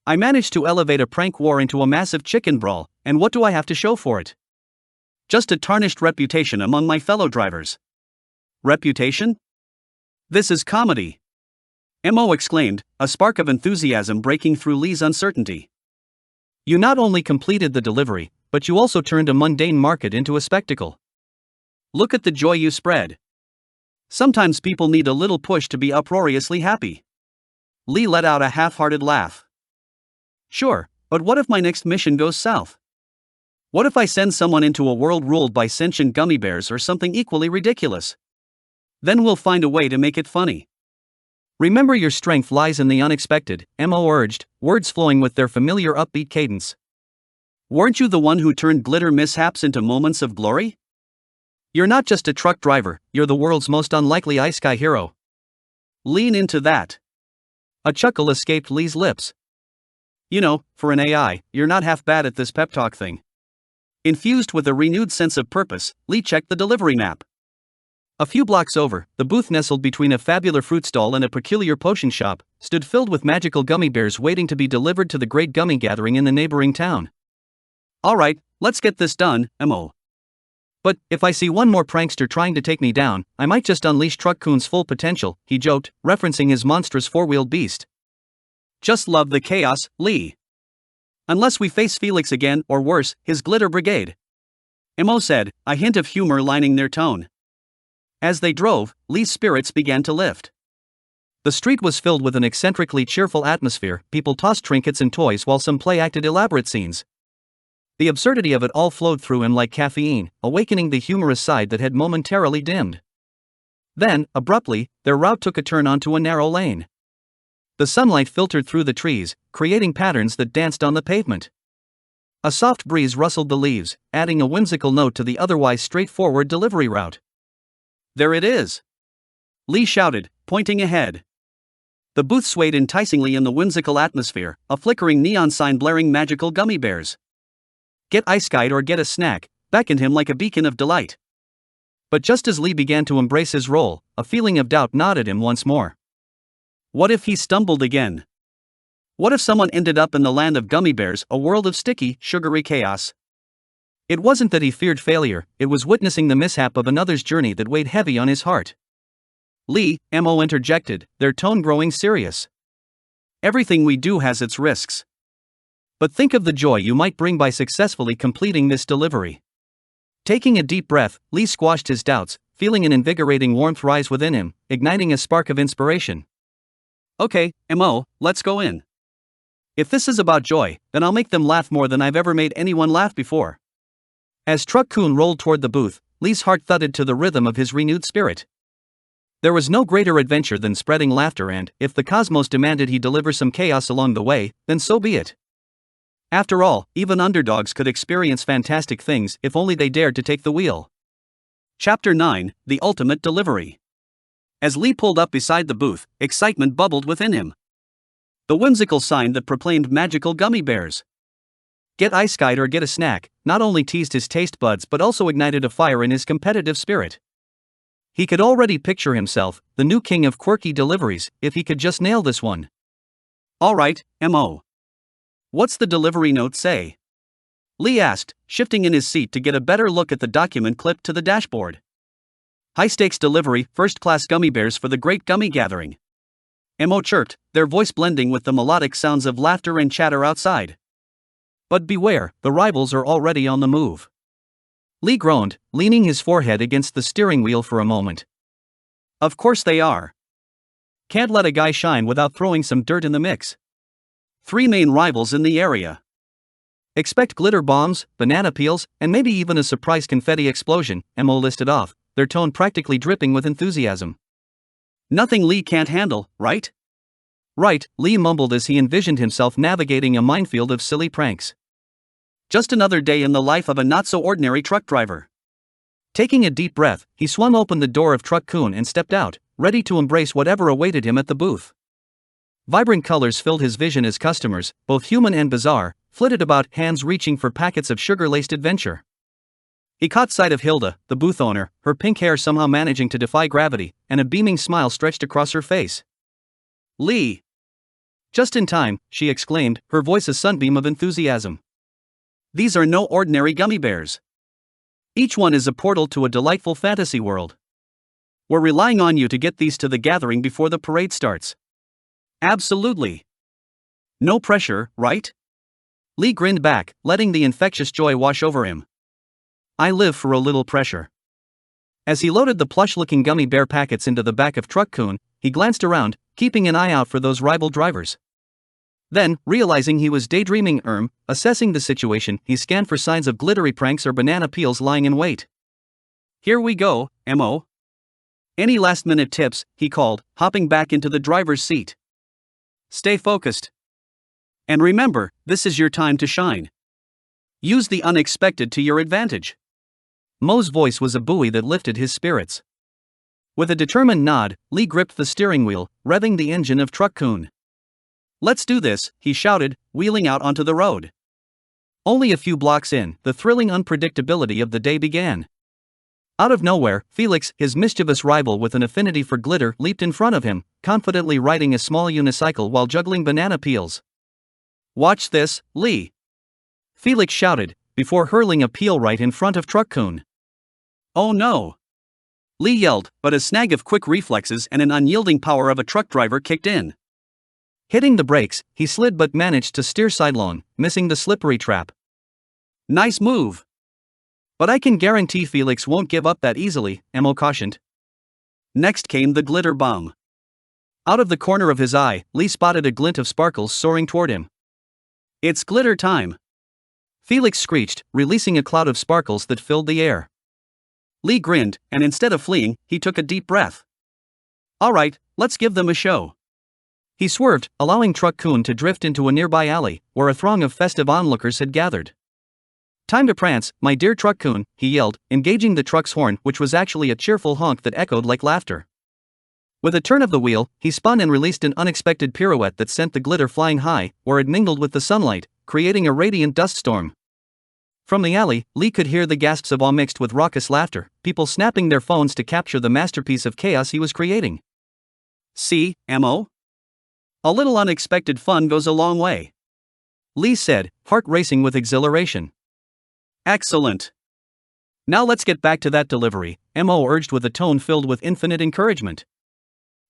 I managed to elevate a prank war into a massive chicken brawl, and what do I have to show for it? Just a tarnished reputation among my fellow drivers. Reputation? This is comedy. Mo exclaimed, a spark of enthusiasm breaking through Lee's uncertainty. You not only completed the delivery, but you also turned a mundane market into a spectacle. Look at the joy you spread. Sometimes people need a little push to be uproariously happy. Lee let out a half-hearted laugh. Sure, but what if my next mission goes south? What if I send someone into a world ruled by sentient gummy bears or something equally ridiculous? Then we'll find a way to make it funny. Remember, your strength lies in the unexpected, Mo urged, words flowing with their familiar upbeat cadence. Weren't you the one who turned glitter mishaps into moments of glory? You're not just a truck driver, you're the world's most unlikely isekai hero. Lean into that. A chuckle escaped Lee's lips. You know, for an AI, you're not half bad at this pep talk thing. Infused with a renewed sense of purpose, Lee checked the delivery map. A few blocks over, the booth nestled between a fabulous fruit stall and a peculiar potion shop, stood filled with magical gummy bears waiting to be delivered to the great gummy gathering in the neighboring town. Alright, let's get this done, Mo. But, if I see one more prankster trying to take me down, I might just unleash Truck-Kun's full potential, he joked, referencing his monstrous four-wheeled beast. Just love the chaos, Lee. Unless we face Felix again, or worse, his glitter brigade. Mo said, a hint of humor lining their tone. As they drove, Lee's spirits began to lift. The street was filled with an eccentrically cheerful atmosphere. People tossed trinkets and toys while some play acted elaborate scenes. The absurdity of it all flowed through him like caffeine, awakening the humorous side that had momentarily dimmed. Then, abruptly, their route took a turn onto a narrow lane. The sunlight filtered through the trees, creating patterns that danced on the pavement. A soft breeze rustled the leaves, adding a whimsical note to the otherwise straightforward delivery route. "There it is!" Lee shouted, pointing ahead. The booth swayed enticingly in the whimsical atmosphere, a flickering neon sign blaring magical gummy bears. "Get isekai'd or get a snack," beckoned him like a beacon of delight. But just as Lee began to embrace his role, a feeling of doubt gnawed at him once more. What if he stumbled again? What if someone ended up in the land of gummy bears, a world of sticky, sugary chaos? It wasn't that he feared failure, it was witnessing the mishap of another's journey that weighed heavy on his heart. "Lee," Mo interjected, their tone growing serious. "Everything we do has its risks. But think of the joy you might bring by successfully completing this delivery." Taking a deep breath, Lee squashed his doubts, feeling an invigorating warmth rise within him, igniting a spark of inspiration. "Okay, Mo, let's go in. If this is about joy, then I'll make them laugh more than I've ever made anyone laugh before." As Truck-Kun rolled toward the booth, Lee's heart thudded to the rhythm of his renewed spirit. There was no greater adventure than spreading laughter, and, if the cosmos demanded he deliver some chaos along the way, then so be it. After all, even underdogs could experience fantastic things if only they dared to take the wheel. Chapter 9: The Ultimate Delivery. As Lee pulled up beside the booth, excitement bubbled within him. The whimsical sign that proclaimed magical gummy bears. "Get isekai'd or get a snack," not only teased his taste buds but also ignited a fire in his competitive spirit. He could already picture himself, the new king of quirky deliveries, if he could just nail this one. "All right, Mo. What's the delivery note say?" Lee asked, shifting in his seat to get a better look at the document clipped to the dashboard. "High-stakes delivery, first-class gummy bears for the great gummy gathering." Mo chirped, their voice blending with the melodic sounds of laughter and chatter outside. "But beware, the rivals are already on the move." Lee groaned, leaning his forehead against the steering wheel for a moment. "Of course they are. Can't let a guy shine without throwing some dirt in the mix. 3 main rivals in the area. Expect glitter bombs, banana peels, and maybe even a surprise confetti explosion," Mo listed off, their tone practically dripping with enthusiasm. "Nothing Lee can't handle, right?" "Right," Lee mumbled as he envisioned himself navigating a minefield of silly pranks. Just another day in the life of a not-so-ordinary truck driver. Taking a deep breath, he swung open the door of Truck-Kun and stepped out, ready to embrace whatever awaited him at the booth. Vibrant colors filled his vision as customers, both human and bizarre, flitted about, hands reaching for packets of sugar-laced adventure. He caught sight of Hilda, the booth owner, her pink hair somehow managing to defy gravity, and a beaming smile stretched across her face. "Lee!" "Just in time," she exclaimed, her voice a sunbeam of enthusiasm. "These are no ordinary gummy bears. Each one is a portal to a delightful fantasy world. We're relying on you to get these to the gathering before the parade starts." "Absolutely. No pressure, right?" Lee grinned back, letting the infectious joy wash over him. "I live for a little pressure." As he loaded the plush-looking gummy bear packets into the back of Truck-Kun, he glanced around, keeping an eye out for those rival drivers. Then, realizing he was daydreaming, assessing the situation, he scanned for signs of glittery pranks or banana peels lying in wait. "Here we go, Mo. Any last-minute tips?" he called, hopping back into the driver's seat. "Stay focused. And remember, this is your time to shine. Use the unexpected to your advantage." Mo's voice was a buoy that lifted his spirits. With a determined nod, Lee gripped the steering wheel, revving the engine of Truck-Kun. "Let's do this," he shouted, wheeling out onto the road. Only a few blocks in, the thrilling unpredictability of the day began. Out of nowhere, Felix, his mischievous rival with an affinity for glitter, leaped in front of him, confidently riding a small unicycle while juggling banana peels. "Watch this, Lee!" Felix shouted, before hurling a peel right in front of Truck-Kun. "Oh no!" Lee yelled, but a snag of quick reflexes and an unyielding power of a truck driver kicked in. Hitting the brakes, he slid but managed to steer sidelong, missing the slippery trap. "Nice move! But I can guarantee Felix won't give up that easily," Mo cautioned. Next came the glitter bomb. Out of the corner of his eye, Lee spotted a glint of sparkles soaring toward him. "It's glitter time!" Felix screeched, releasing a cloud of sparkles that filled the air. Lee grinned, and instead of fleeing, he took a deep breath. "Alright, let's give them a show." He swerved, allowing Truck-Kun to drift into a nearby alley, where a throng of festive onlookers had gathered. "Time to prance, my dear Truck-Kun," he yelled, engaging the truck's horn, which was actually a cheerful honk that echoed like laughter. With a turn of the wheel, he spun and released an unexpected pirouette that sent the glitter flying high, where it mingled with the sunlight, creating a radiant dust storm. From the alley, Lee could hear the gasps of awe mixed with raucous laughter, people snapping their phones to capture the masterpiece of chaos he was creating. "See, Mo? A little unexpected fun goes a long way," Lee said, heart racing with exhilaration. "Excellent. Now let's get back to that delivery," Mo urged with a tone filled with infinite encouragement.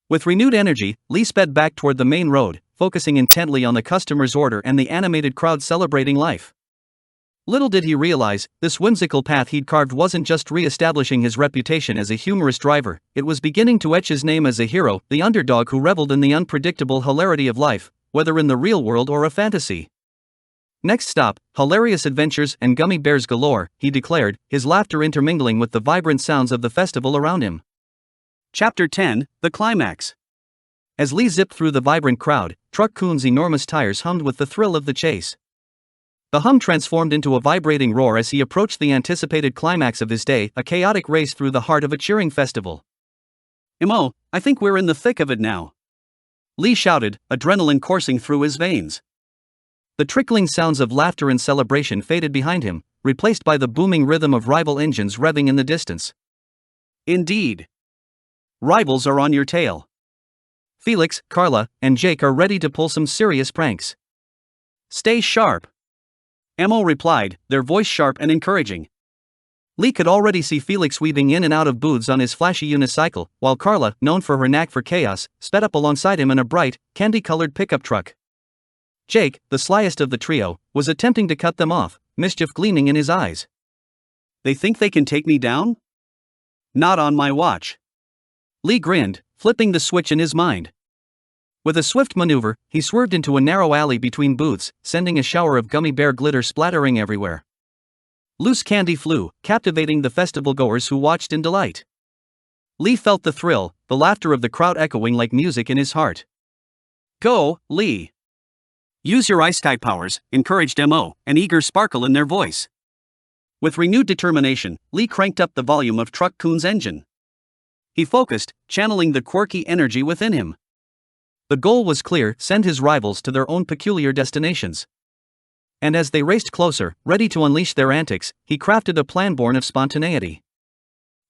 With renewed energy, Lee sped back toward the main road, focusing intently on the customer's order and the animated crowd celebrating life. Little did he realize, this whimsical path he'd carved wasn't just re-establishing his reputation as a humorous driver, it was beginning to etch his name as a hero, the underdog who reveled in the unpredictable hilarity of life, whether in the real world or a fantasy. "Next stop, hilarious adventures and gummy bears galore," he declared, his laughter intermingling with the vibrant sounds of the festival around him. Chapter 10, The Climax. As Lee zipped through the vibrant crowd, Truck-Kun's enormous tires hummed with the thrill of the chase. The hum transformed into a vibrating roar as he approached the anticipated climax of his day, a chaotic race through the heart of a cheering festival. "Mo, I think we're in the thick of it now," Lee shouted, adrenaline coursing through his veins. The trickling sounds of laughter and celebration faded behind him, replaced by the booming rhythm of rival engines revving in the distance. "Indeed. Rivals are on your tail. Felix, Carla, and Jake are ready to pull some serious pranks. Stay sharp," Mo replied, their voice sharp and encouraging. Lee could already see Felix weaving in and out of booths on his flashy unicycle, while Carla, known for her knack for chaos, sped up alongside him in a bright, candy-colored pickup truck. Jake, the slyest of the trio, was attempting to cut them off, mischief gleaming in his eyes. "They think they can take me down? Not on my watch." Lee grinned, flipping the switch in his mind. With a swift maneuver, he swerved into a narrow alley between booths, sending a shower of gummy bear glitter splattering everywhere. Loose candy flew, captivating the festival-goers who watched in delight. Lee felt the thrill, the laughter of the crowd echoing like music in his heart. "Go, Lee. Use your Isekai powers," encouraged Mo, an eager sparkle in their voice. With renewed determination, Lee cranked up the volume of Truck-Kun's engine. He focused, channeling the quirky energy within him. The goal was clear: send his rivals to their own peculiar destinations. And as they raced closer, ready to unleash their antics, he crafted a plan born of spontaneity.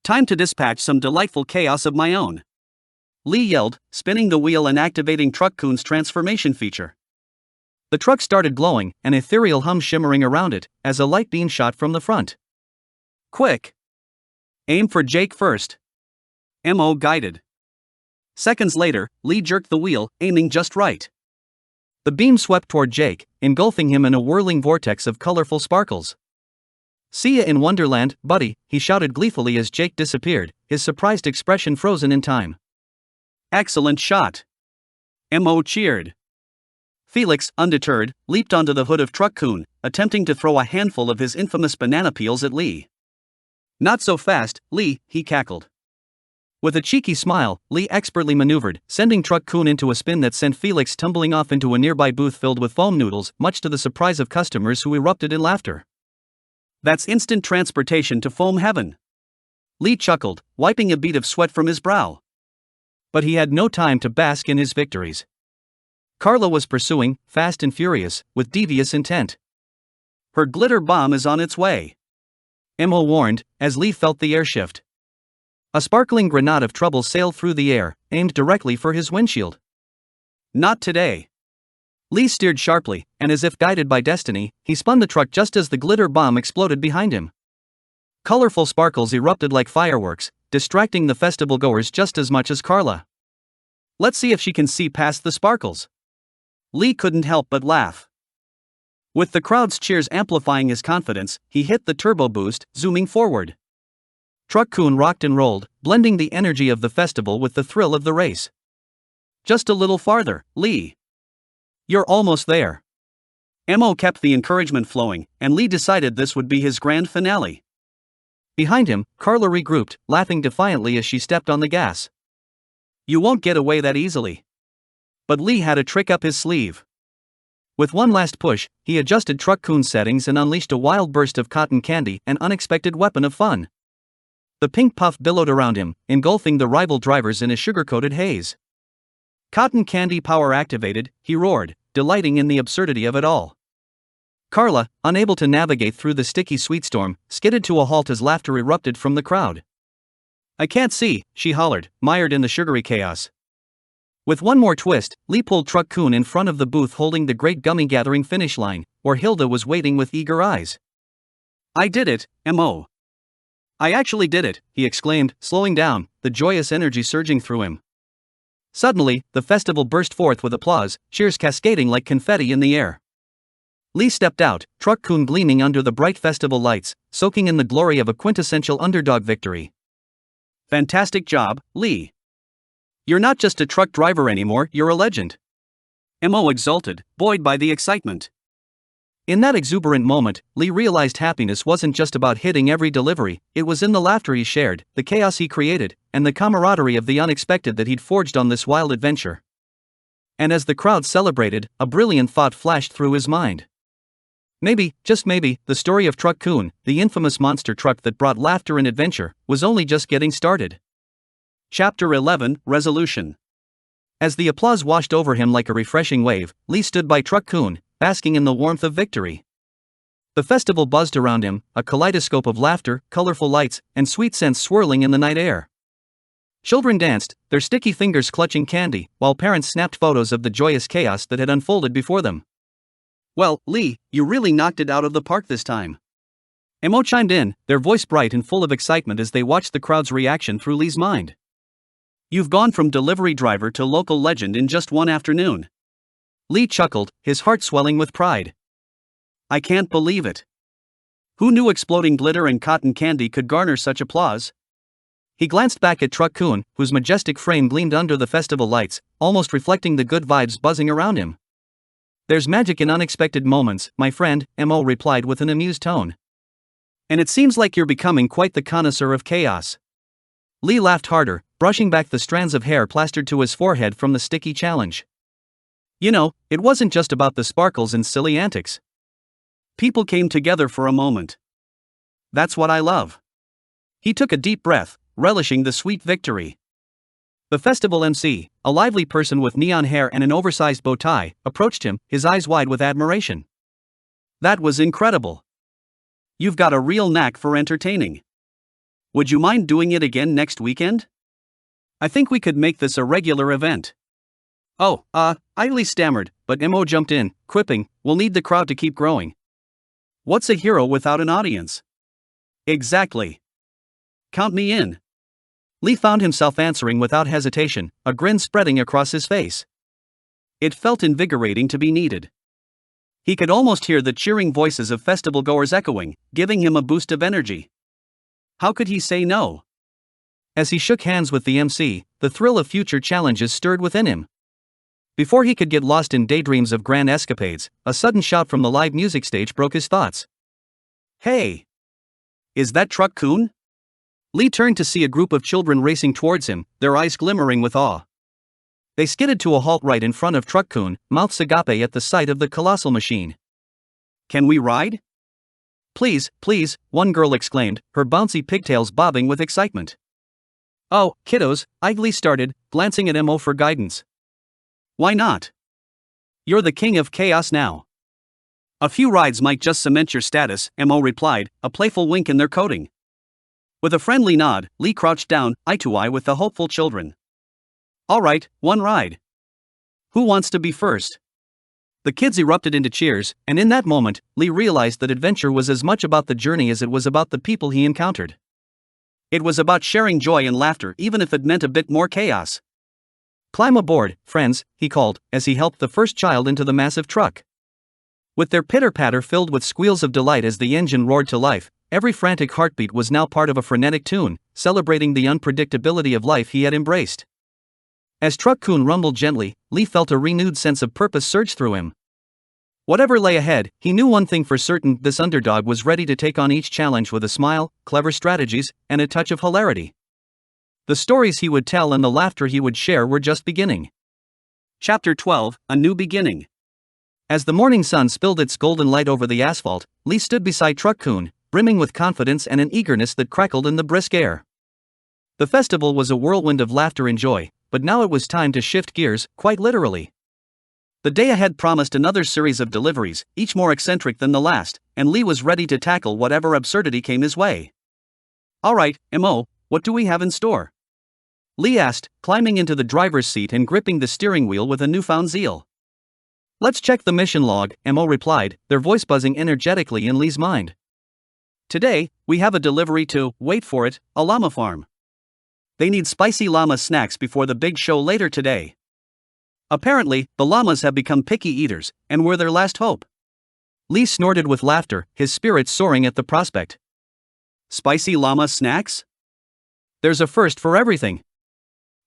"Time to dispatch some delightful chaos of my own," Lee yelled, spinning the wheel and activating Truck-Kun's transformation feature. The truck started glowing, an ethereal hum shimmering around it, as a light beam shot from the front. "Quick! Aim for Jake first," Mo guided. Seconds later, Lee jerked the wheel, aiming just right. The beam swept toward Jake, engulfing him in a whirling vortex of colorful sparkles. "See ya in Wonderland, buddy," he shouted gleefully as Jake disappeared, his surprised expression frozen in time. "Excellent shot," Mo cheered. Felix, undeterred, leaped onto the hood of Truck-Kun, attempting to throw a handful of his infamous banana peels at Lee. "Not so fast, Lee," he cackled. With a cheeky smile, Lee expertly maneuvered, sending Truck-Kun into a spin that sent Felix tumbling off into a nearby booth filled with foam noodles, much to the surprise of customers who erupted in laughter. "That's instant transportation to foam heaven," Lee chuckled, wiping a bead of sweat from his brow. But he had no time to bask in his victories. Carla was pursuing, fast and furious, with devious intent. "Her glitter bomb is on its way," Mo warned, as Lee felt the air shift. A sparkling grenade of trouble sailed through the air, aimed directly for his windshield. "Not today." Lee steered sharply, and as if guided by destiny, he spun the truck just as the glitter bomb exploded behind him. Colorful sparkles erupted like fireworks, distracting the festival-goers just as much as Carla. "Let's see if she can see past the sparkles." Lee couldn't help but laugh. With the crowd's cheers amplifying his confidence, he hit the turbo boost, zooming forward. Truck-Kun rocked and rolled, blending the energy of the festival with the thrill of the race. Just a little farther, Lee. You're almost there. Mo kept the encouragement flowing, and Lee decided this would be his grand finale. Behind him, Carla regrouped, laughing defiantly as she stepped on the gas. You won't get away that easily. But Lee had a trick up his sleeve. With one last push, he adjusted Truck-Kun's settings and unleashed a wild burst of cotton candy, an unexpected weapon of fun. The pink puff billowed around him, engulfing the rival drivers in a sugar-coated haze. Cotton candy power activated, he roared, delighting in the absurdity of it all. Carla, unable to navigate through the sticky sweet storm, skidded to a halt as laughter erupted from the crowd. I can't see, she hollered, mired in the sugary chaos. With one more twist, Lee pulled Truck-Kun in front of the booth holding the great gummy gathering finish line, where Hilda was waiting with eager eyes. I did it, Mo. I actually did it, he exclaimed, slowing down, the joyous energy surging through him. Suddenly, the festival burst forth with applause, cheers cascading like confetti in the air. Lee stepped out, Truck-Kun gleaming under the bright festival lights, soaking in the glory of a quintessential underdog victory. Fantastic job, Lee. You're not just a truck driver anymore, you're a legend. Mo exulted, buoyed by the excitement. In that exuberant moment, Lee realized happiness wasn't just about hitting every delivery, it was in the laughter he shared, the chaos he created, and the camaraderie of the unexpected that he'd forged on this wild adventure. And as the crowd celebrated, a brilliant thought flashed through his mind. Maybe, just maybe, the story of Truck-Kun, the infamous monster truck that brought laughter and adventure, was only just getting started. Chapter 11, Resolution. As the applause washed over him like a refreshing wave, Lee stood by Truck-Kun, basking in the warmth of victory. The festival buzzed around him, a kaleidoscope of laughter, colorful lights, and sweet scents swirling in the night air. Children danced, their sticky fingers clutching candy, while parents snapped photos of the joyous chaos that had unfolded before them. Well, Lee, you really knocked it out of the park this time. Mo chimed in, their voice bright and full of excitement as they watched the crowd's reaction through Lee's mind. You've gone from delivery driver to local legend in just one afternoon. Lee chuckled, his heart swelling with pride. I can't believe it. Who knew exploding glitter and cotton candy could garner such applause? He glanced back at Truck-Kun, whose majestic frame gleamed under the festival lights, almost reflecting the good vibes buzzing around him. There's magic in unexpected moments, my friend, Mo replied with an amused tone. And it seems like you're becoming quite the connoisseur of chaos. Lee laughed harder, brushing back the strands of hair plastered to his forehead from the sticky challenge. You know, it wasn't just about the sparkles and silly antics. People came together for a moment. That's what I love. He took a deep breath, relishing the sweet victory. The festival MC, a lively person with neon hair and an oversized bow tie, approached him, his eyes wide with admiration. That was incredible. You've got a real knack for entertaining. Would you mind doing it again next weekend? I think we could make this a regular event. Oh, Lee stammered, but Mo jumped in, quipping, we'll need the crowd to keep growing. What's a hero without an audience? Exactly. Count me in. Lee found himself answering without hesitation, a grin spreading across his face. It felt invigorating to be needed. He could almost hear the cheering voices of festival-goers echoing, giving him a boost of energy. How could he say no? As he shook hands with the MC, the thrill of future challenges stirred within him. Before he could get lost in daydreams of grand escapades, a sudden shout from the live music stage broke his thoughts. Hey! Is that Truck-Kun? Lee turned to see a group of children racing towards him, their eyes glimmering with awe. They skidded to a halt right in front of Truck-Kun, mouths agape at the sight of the colossal machine. Can we ride? Please, please, one girl exclaimed, her bouncy pigtails bobbing with excitement. Oh, kiddos, Lee started, glancing at Mo for guidance. Why not? You're the king of chaos now. A few rides might just cement your status, Mo replied, a playful wink in their coating. With a friendly nod, Lee crouched down, eye to eye with the hopeful children. All right, one ride. Who wants to be first? The kids erupted into cheers, and in that moment, Lee realized that adventure was as much about the journey as it was about the people he encountered. It was about sharing joy and laughter even if it meant a bit more chaos. Climb aboard, friends, he called, as he helped the first child into the massive truck. With their pitter-patter filled with squeals of delight as the engine roared to life, every frantic heartbeat was now part of a frenetic tune, celebrating the unpredictability of life he had embraced. As Truck-Kun rumbled gently, Lee felt a renewed sense of purpose surge through him. Whatever lay ahead, he knew one thing for certain: this underdog was ready to take on each challenge with a smile, clever strategies, and a touch of hilarity. The stories he would tell and the laughter he would share were just beginning. Chapter 12: A New Beginning. As the morning sun spilled its golden light over the asphalt, Lee stood beside Truck-Kun, brimming with confidence and an eagerness that crackled in the brisk air. The festival was a whirlwind of laughter and joy, but now it was time to shift gears, quite literally. The day ahead promised another series of deliveries, each more eccentric than the last, and Lee was ready to tackle whatever absurdity came his way. "Alright, Mo, what do we have in store?" Lee asked, climbing into the driver's seat and gripping the steering wheel with a newfound zeal. "Let's check the mission log," Mo replied, their voice buzzing energetically in Lee's mind. "Today, we have a delivery to, wait for it, a llama farm. They need spicy llama snacks before the big show later today. Apparently, the llamas have become picky eaters, and we're their last hope." Lee snorted with laughter, his spirits soaring at the prospect. Spicy llama snacks? There's a first for everything.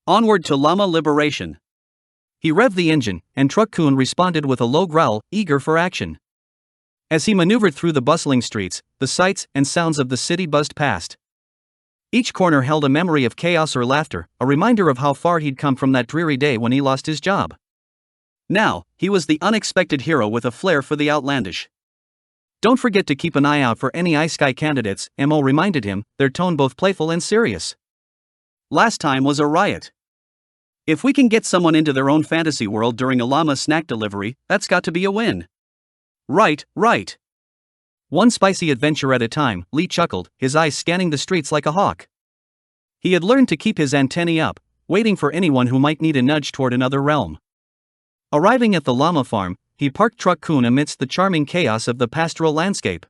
Onward to llama liberation. He revved the engine, and Truck-Kun responded with a low growl, eager for action. As he maneuvered through the bustling streets, the sights and sounds of the city buzzed past. Each corner held a memory of chaos or laughter, a reminder of how far he'd come from that dreary day when he lost his job. Now, he was the unexpected hero with a flair for the outlandish. "Don't forget to keep an eye out for any Isekai candidates," Mo reminded him, their tone both playful and serious. "Last time was a riot. If we can get someone into their own fantasy world during a llama snack delivery, that's got to be a win." Right. One spicy adventure at a time, Lee chuckled, his eyes scanning the streets like a hawk. He had learned to keep his antennae up, waiting for anyone who might need a nudge toward another realm. Arriving at the llama farm, he parked Truck-Kun amidst the charming chaos of the pastoral landscape.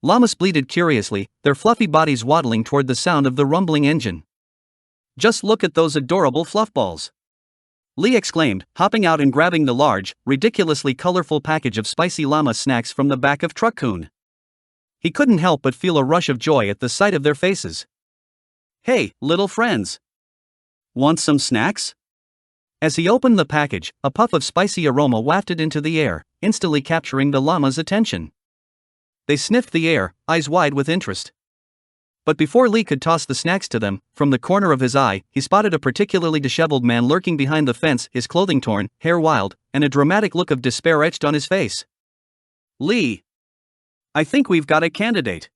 Llamas bleated curiously, their fluffy bodies waddling toward the sound of the rumbling engine. "Just look at those adorable fluffballs!" Lee exclaimed, hopping out and grabbing the large, ridiculously colorful package of spicy llama snacks from the back of Truck-Kun. He couldn't help but feel a rush of joy at the sight of their faces. "Hey, little friends! Want some snacks?" As he opened the package, a puff of spicy aroma wafted into the air, instantly capturing the llama's attention. They sniffed the air, eyes wide with interest. But before Lee could toss the snacks to them, from the corner of his eye, he spotted a particularly disheveled man lurking behind the fence, his clothing torn, hair wild, and a dramatic look of despair etched on his face. "Lee! I think we've got a candidate!"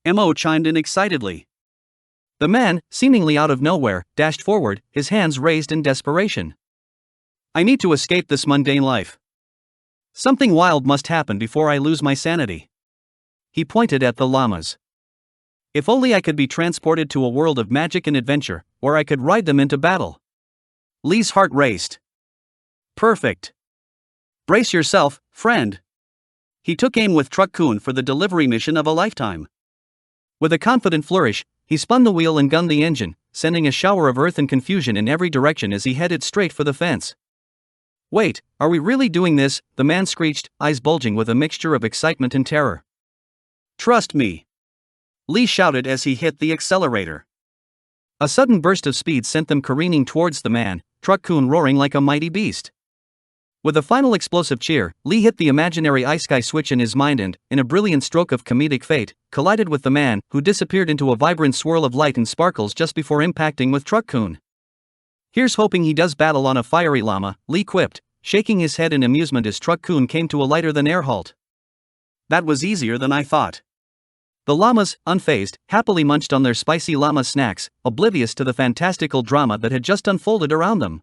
Mo chimed in excitedly. The man, seemingly out of nowhere, dashed forward, his hands raised in desperation. "I need to escape this mundane life. Something wild must happen before I lose my sanity." He pointed at the llamas. "If only I could be transported to a world of magic and adventure, where I could ride them into battle." Lee's heart raced. "Perfect. Brace yourself, friend." He took aim with Truck-Kun for the delivery mission of a lifetime. With a confident flourish, he spun the wheel and gunned the engine, sending a shower of earth and confusion in every direction as he headed straight for the fence. "Wait, are we really doing this?" the man screeched, eyes bulging with a mixture of excitement and terror. "Trust me," Lee shouted as he hit the accelerator. A sudden burst of speed sent them careening towards the man, Truck-Kun roaring like a mighty beast. With a final explosive cheer, Lee hit the imaginary Isekai switch in his mind and, in a brilliant stroke of comedic fate, collided with the man, who disappeared into a vibrant swirl of light and sparkles just before impacting with Truck-Kun. "Here's hoping he does battle on a fiery llama," Lee quipped, shaking his head in amusement as Truck-Kun came to a lighter-than-air halt. "That was easier than I thought." The llamas, unfazed, happily munched on their spicy llama snacks, oblivious to the fantastical drama that had just unfolded around them.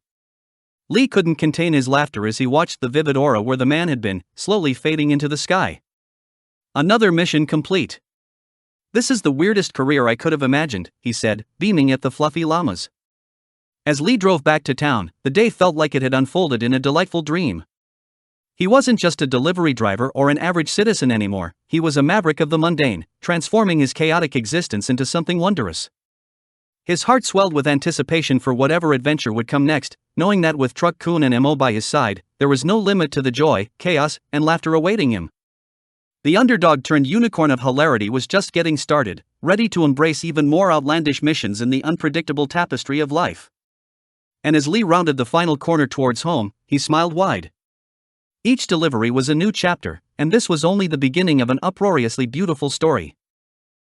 Lee couldn't contain his laughter as he watched the vivid aura where the man had been, slowly fading into the sky. "Another mission complete. This is the weirdest career I could have imagined," he said, beaming at the fluffy llamas. As Lee drove back to town, the day felt like it had unfolded in a delightful dream. He wasn't just a delivery driver or an average citizen anymore, he was a maverick of the mundane, transforming his chaotic existence into something wondrous. His heart swelled with anticipation for whatever adventure would come next, knowing that with Truck-Kun and Mo by his side, there was no limit to the joy, chaos, and laughter awaiting him. The underdog-turned-unicorn of hilarity was just getting started, ready to embrace even more outlandish missions in the unpredictable tapestry of life. and as Lee rounded the final corner towards home, he smiled wide. Each delivery was a new chapter, and this was only the beginning of an uproariously beautiful story.